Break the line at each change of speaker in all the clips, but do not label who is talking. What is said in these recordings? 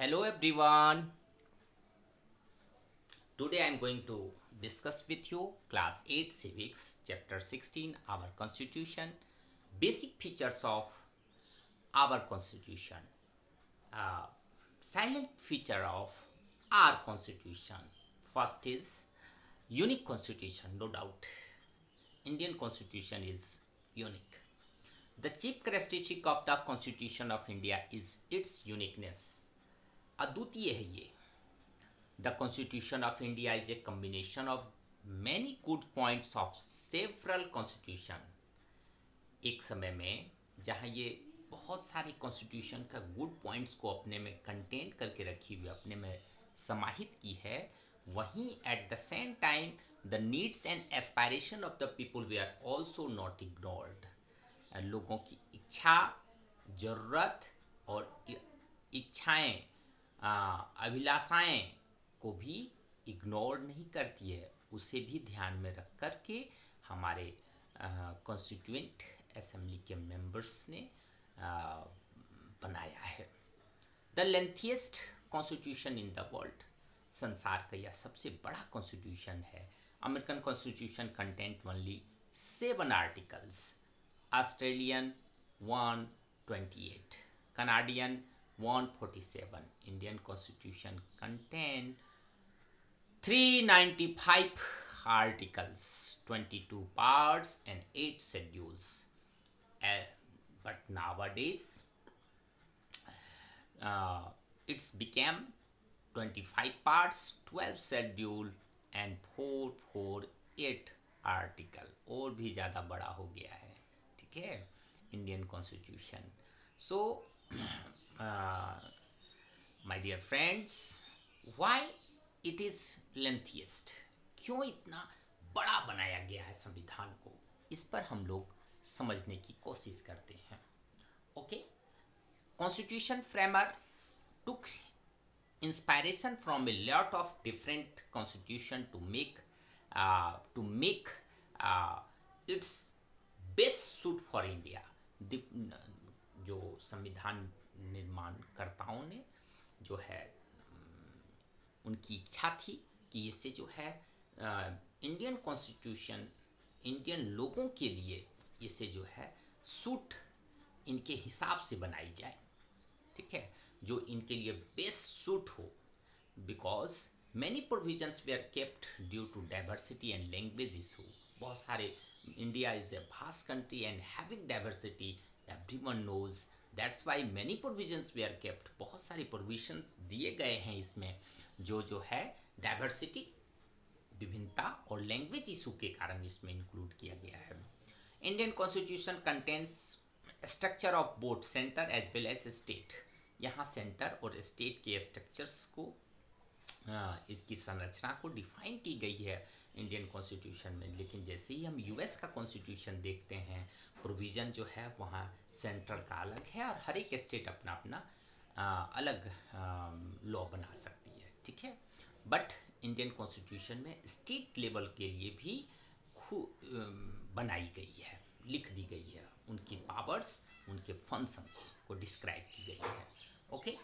Hello everyone. Today I am going to discuss with you class 8 civics chapter 16 our constitution, basic features of our constitution, uh, silent feature of our constitution. First is unique constitution, no doubt. Indian constitution is unique. The chief characteristic of the constitution of India is its uniqueness. अद्वितीय है ये. The Constitution of India is a combination of many good points of several constitution. एक समय में जहां ये बहुत सारे कॉन्स्टिट्यूशन का गुड पॉइंट्स को अपने में कंटेन करके रखी हुई अपने में समाहित की है, वहीं at the same time the needs and aspiration of the people they are also not ignored. लोगों की इच्छा, जरूरत और इच्छाएं, अभिलाषाएं को भी इग्नोर नहीं करती है. उसे भी ध्यान में रख करके हमारे कॉन्स्टिट्यूएंट असेंबली के मेंबर्स ने बनाया है. The lengthiest constitution in the world. संसार का यह सबसे बड़ा कॉन्स्टिट्यूशन है. American constitution content only 7 articles. Australian 128, Canadian 147. Indian constitution contain 395 articles, 22 parts and 8 schedules. But nowadays it's became 25 parts, 12 schedule and 448 article. और भी ज़्यादा बड़ा हो गया है. ठीक है, Indian constitution. So my dear friends, why it is lengthiest? क्यों इतना बड़ा बनाया गया है संविधान को? इस पर हम लोग समझने की कोशिश करते हैं. Okay, constitution framer took inspiration from a lot of different constitution to make its best suit for India. जो संविधान निर्माणकर्ताओं ने जो है उनकी इच्छा थी कि इससे जो है इंडियन कॉन्स्टिट्यूशन इंडियन लोगों के लिए इसे जो है सूट इनके हिसाब से बनाई जाए. ठीक है, जो इनके लिए बेस्ट सूट हो. Because many provisions were kept due to diversity and language issue. बहुत सारे, India is a vast country and having diversity, everyone knows. That's why many provisions they are kept. बहुत सारे प्रोविजंस दिए गए हैं इसमें जो है डाइवर्सिटी, विभिन्नता और लैंग्वेज इशू के कारण इसमें इंक्लूड किया गया है. Indian constitution contains structure of both centre as well as state. यहाँ सेंटर और स्टेट के स्ट्रक्चर्स को, इसकी संरचना को डिफाइन की गई है इंडियन कॉन्स्टिट्यूशन में. लेकिन जैसे ही हम यूएस का कॉन्स्टिट्यूशन देखते हैं, प्रोविज़न जो है वहाँ सेंट्रल का अलग है और हर एक स्टेट अपना अपना अलग लॉ बना सकती है. ठीक है, बट इंडियन कॉन्स्टिट्यूशन में स्टेट लेवल के लिए भी बनाई गई है, लिख दी गई है. उनकी पावर्स, उनके फंक्शंस को डिस्क्राइब की गई है. Okay,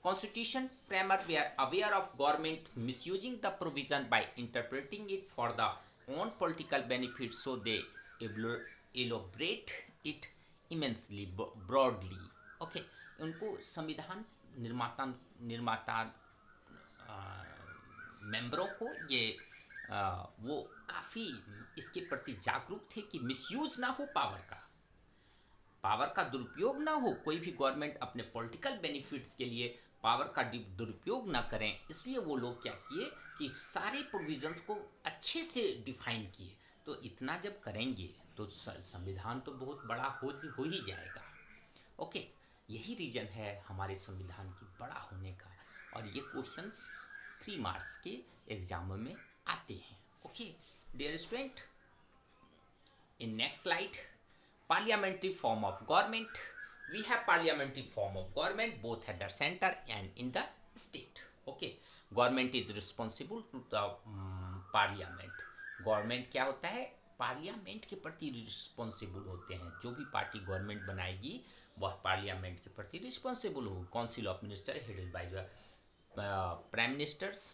Constitution framer were aware of government misusing the provision by interpreting it for the own political benefit, so they elaborate it immensely broadly. Okay, उनको संविधान निर्माता मेंबरों को ये वो काफ़ी इसके प्रति जागरूक थे कि मिसयूज ना हो पावर का दुरुपयोग ना हो. कोई भी गवर्नमेंट अपने पॉलिटिकल बेनिफिट्स के लिए पावर का दुरुपयोग ना करें. इसलिए वो लोग क्या किए कि सारे प्रोविजंस को अच्छे से डिफाइन किए. तो इतना जब करेंगे तो संविधान तो बहुत बड़ा हो ही जाएगा. ओके, यही रीजन है हमारे संविधान की बड़ा होने का. और ये क्वेश्चन 3 मार्क्स के एग्जाम में आते हैं. Okay dear student, in next slide, parliamentary form of government. We have parliamentary form of government both at the center and in the state. Okay, government is responsible to the parliament. Government क्या होता है? Parliament के प्रति responsible होते हैं। जो भी party government बनाएगी वह पार्लियामेंट के प्रति रिस्पॉन्सिबल होगी। Council of minister headed by the prime ministers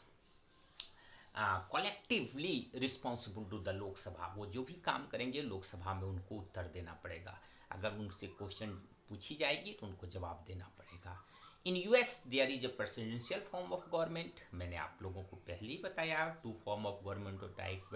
collectively responsible to the Lok Sabha. वो जो भी काम करेंगे लोकसभा में उनको उत्तर देना पड़ेगा। अगर उनसे क्वेश्चन पूछी जाएगी तो उनको जवाब देना पड़ेगा। In US there is a presidential form of government. मैंने आप लोगों को पहले ही बताया 2 फॉर्म ऑफ गवर्नमेंट टाइप,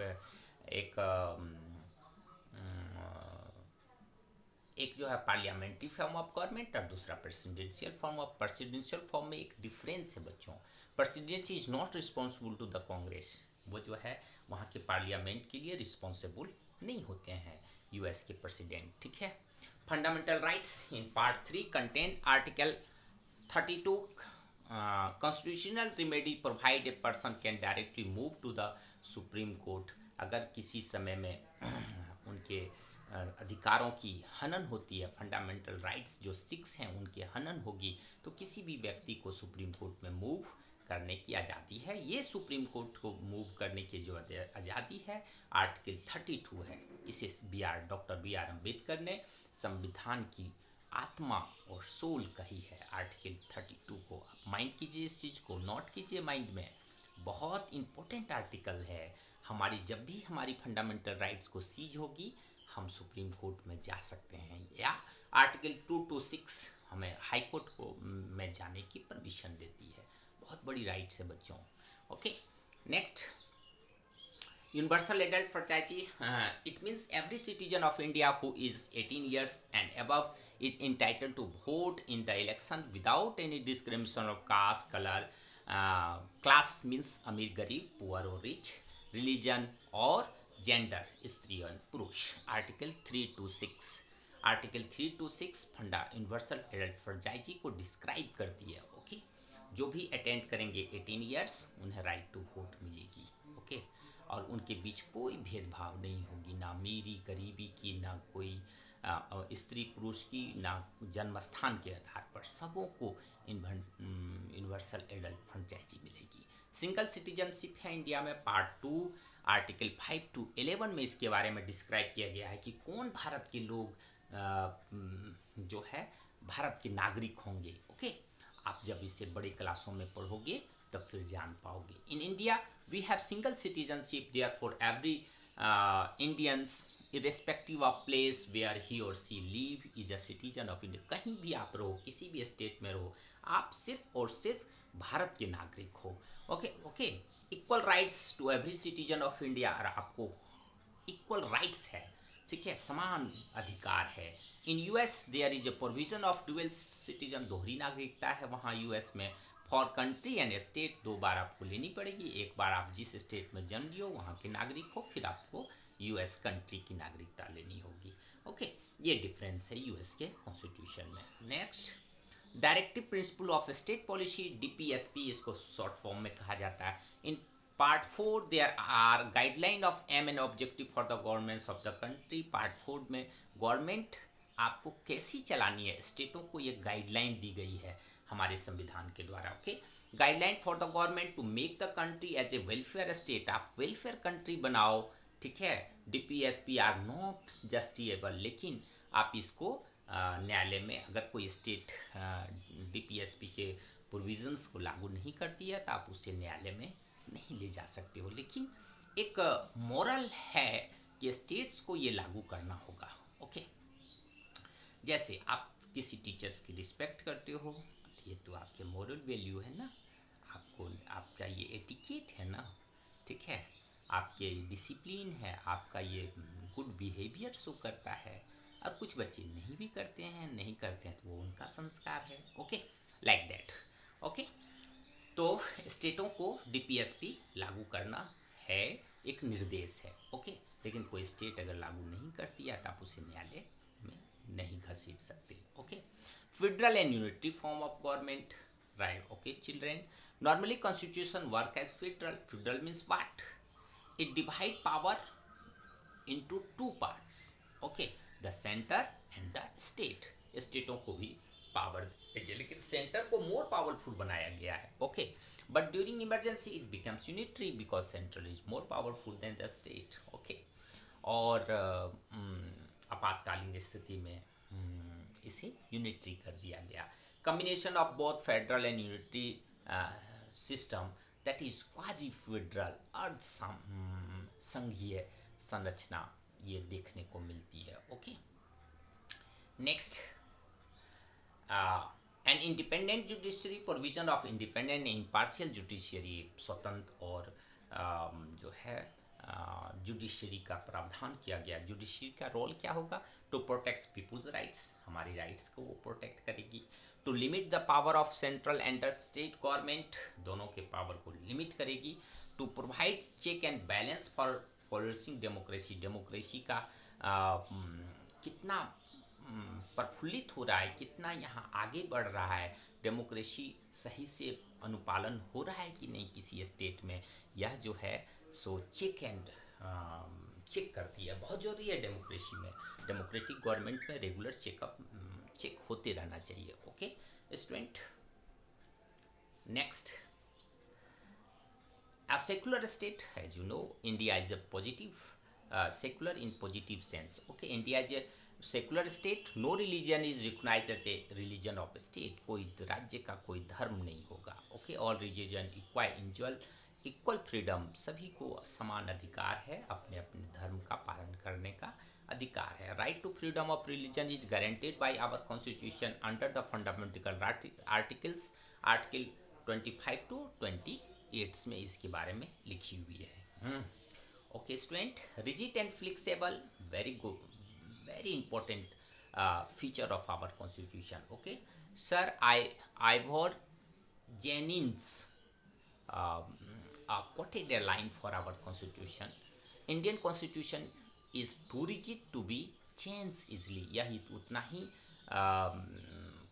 एक जो है पार्लियामेंट्री फॉर्म ऑफ गवर्नमेंट और दूसरा presidential form of. Presidential form में एक डिफरेंस है बच्चों। President is not responsible to the Congress. वो जो है वहाँ के पार्लियामेंट के लिए रिस्पॉन्सिबल नहीं होते हैं यूएस के प्रेसिडेंट, ठीक है। Fundamental rights in part 3 contain article 32 constitutional remedy provide a person can directly move to the supreme court। अगर किसी समय में उनके अधिकारों की हनन होती है, फंडामेंटल राइट्स जो 6 हैं उनके हनन होगी, तो किसी भी व्यक्ति को सुप्रीम कोर्ट में मूव करने की आज़ादी है। ये सुप्रीम कोर्ट को मूव करने की जो आज़ादी है आर्टिकल 32 है। इसे डॉक्टर बी आर अम्बेडकर ने संविधान की आत्मा और सोल कही है आर्टिकल 32 को। माइंड कीजिए इस चीज़ को, नोट कीजिए माइंड में, बहुत इंपॉर्टेंट आर्टिकल है। हमारी जब भी हमारी फंडामेंटल राइट्स को सीज होगी हम सुप्रीम कोर्ट में जा सकते हैं, या आर्टिकल 226 हमें हाई कोर्ट को में जाने की परमिशन देती है। बहुत बड़ी राइट्स है बच्चों। Okay, next universal adult franchisee, it means every citizen of India who is 18 years and above is entitled to vote in the election without any discrimination of caste, color, class means अमीर गरीब, poor or rich, religion और gender, स्त्री और पुरुष। Article 326 article 326 फंडा universal adult franchise को describe करती है। ओके, जो भी अटेंड करेंगे 18 इयर्स उन्हें राइट टू वोट मिलेगी। ओके, और उनके बीच कोई भेदभाव नहीं होगी, ना अमीरी गरीबी की, ना कोई स्त्री पुरुष की, ना जन्म स्थान के आधार पर, सबों को यूनिवर्सल एडल्ट फ्रेंचाइजी मिलेगी। सिंगल सिटीजनशिप है इंडिया में। पार्ट 2 आर्टिकल 5 to 11 में इसके बारे में डिस्क्राइब किया गया है कि कौन भारत के लोग जो है भारत के नागरिक होंगे। ओके, आप जब इसे बड़े क्लासों में पढ़ोगे तब फिर जान पाओगे। In India we have single citizenship, therefore every Indians irrespective of place where he or she live is a citizen of India। कहीं भी आप रहो, किसी भी स्टेट में रहो, आप सिर्फ और सिर्फ भारत के नागरिक हो। Okay, equal rights to every citizen of India, और आपको इक्वल राइट्स है, ठीक है, समान अधिकार है। In US there is a provision of dual citizen, दोहरी नागरिकता है वहाँ यूएस में। फॉर कंट्री एंड स्टेट, 2 बार आपको लेनी पड़ेगी। एक बार आप जिस स्टेट में जन्म लियो वहाँ के नागरिक हो, फिर आपको यूएस कंट्री की नागरिकता लेनी होगी। ओके, ये डिफरेंस है यूएस के कॉन्स्टिट्यूशन में। Next, directive principle of state policy, DPSP इसको शॉर्ट फॉर्म में कहा जाता है। In part 4 there are guideline of aim and objective for the governments of the country. Part 4 में गवर्नमेंट आपको कैसी चलानी है, स्टेटों को ये गाइडलाइन दी गई है हमारे संविधान के द्वारा। Okay, guideline for the government to make the country as a welfare state, आप वेलफेयर कंट्री बनाओ, ठीक है। डीपीएसपी आर नॉट जस्टिएबल, लेकिन आप इसको न्यायालय में अगर कोई स्टेट डीपीएसपी के प्रोविजंस को लागू नहीं करती है तो आप उसे न्यायालय में नहीं ले जा सकते हो, लेकिन एक मोरल है कि स्टेट्स को ये लागू करना होगा। ओके, जैसे आप किसी टीचर्स की रिस्पेक्ट करते हो, ये तो आपके मोरल वैल्यू है ना, आपको आपका ये एटिकेट है ना, ठीक है, आपके डिसिप्लिन है, आपका ये गुड बिहेवियर शो करता है। और कुछ बच्चे नहीं भी करते हैं, नहीं करते हैं तो वो उनका संस्कार है। Okay, like that. ओके, तो स्टेटों को डीपीएसपी लागू करना है, एक निर्देश है। ओके, लेकिन कोई स्टेट अगर लागू नहीं करती है तो आप उसे न्यायालय में नहीं घसीट सकते। Okay, federal and unitary form of government, right. Okay children, normally constitution work as federal. Federal means what? It divide power into 2 parts, okay, the center and the state। स्टेटों को भी पावर है, लेकिन सेंटर को more powerful बनाया गया है। Okay, but during emergency it becomes unitary because central is more powerful than the state. Okay, और आपातकालीन स्थिति में इसे यूनिटरी कर दिया गया। Combination of both federal and unitary system, that is quasi federal अर्ध संघीय संरचना ये देखने को मिलती है। Okay, next, an independent judiciary, provision of independent impartial judiciary, स्वतंत्र और जो है जुडिशरी का प्रावधान किया गया। जुडिशरी का रोल क्या होगा? टू प्रोटेक्ट पीपुल्स राइट्स, हमारी राइट्स को वो प्रोटेक्ट करेगी। To limit the power of central and state government, दोनों के पावर को लिमिट करेगी। To provide check and balance for flourishing democracy, democracy का कितना प्रफुल्लित हो रहा है, कितना यहाँ आगे बढ़ रहा है, डेमोक्रेसी सही से अनुपालन हो रहा है कि नहीं किसी स्टेट में, यह जो है सो चेक करती है। बहुत जरूरी है डेमोक्रेसी में, डेमोक्रेटिक गवर्नमेंट में रेगुलर चेक होते रहना चाहिए। Okay student, next, a secular state, as you know, India is a positive secular in positive sense. Okay, India is a secular state, no religion is recognized as a religion of state, कोई राज्य का कोई धर्म नहीं होगा। Okay, all religion equal freedom, सभी को समान अधिकार है, अपने अपने धर्म का पालन करने का अधिकार है। Right to freedom of religion is guaranteed by our constitution under the fundamental articles, article 25 to 28 में इसके बारे में लिखी हुई है। Okay student, rigid and flexible, very good, very important feature of our constitution. Okay, sir, Ivor Jennings quoted a line for our constitution: Indian constitution is too rigid to be changed easily. यही उतना ही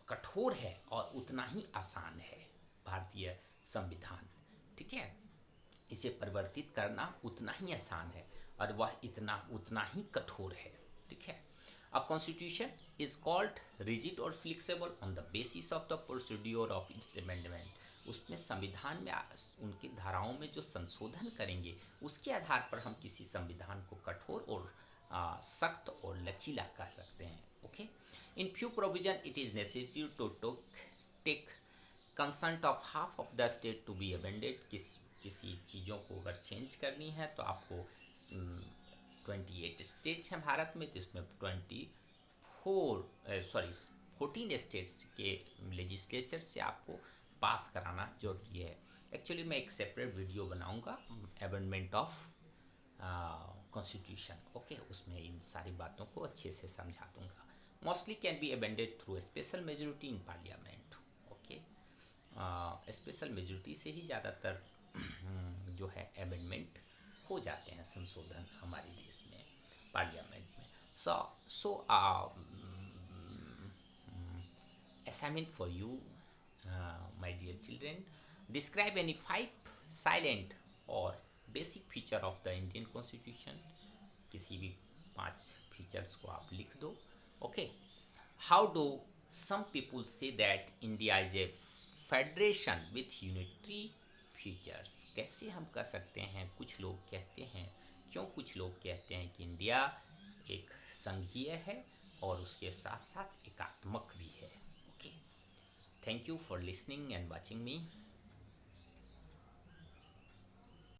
कठोर है और उतना ही आसान है भारतीय संविधान। ठीक है, इसे परिवर्तित करना उतना ही आसान है और वह उतना ही कठोर है। ठीक है, A constitution is called rigid or flexible on the basis of the procedure of its amendment. उसमें संविधान में उनकी धाराओं में जो संशोधन करेंगे उसके आधार पर हम किसी संविधान को कठोर और सख्त और लचीला कह सकते हैं। Okay, in few provision it is necessary to take consent of half of the state to be amended. किसी चीज़ों को अगर चेंज करनी है तो आपको 28 स्टेट्स हैं भारत में, तो इसमें 14 स्टेट्स के लेजिस्लेचर से आपको पास कराना जरूरी है। एक्चुअली मैं एक सेपरेट वीडियो बनाऊंगा अमेंडमेंट ऑफ कॉन्स्टिट्यूशन। ओके, उसमें इन सारी बातों को अच्छे से समझा दूंगा। Mostly can be amended through special majority in parliament. Okay, special majority से ही ज़्यादातर जो है अमेंडमेंट हो जाते हैं, संशोधन हमारे देश में पार्लियामेंट में। सो assignment for you, my dear children, describe any 5 silent or basic feature of the Indian Constitution. किसी भी 5 फीचर्स को आप लिख दो। Okay, how do some people say that India is a federation with unitary features? कैसे हम कह सकते हैं, कुछ लोग कहते हैं, क्यों कुछ लोग कहते हैं कि इंडिया एक संघीय है और उसके साथ साथ एकात्मक भी है। Okay, thank you for listening and watching me.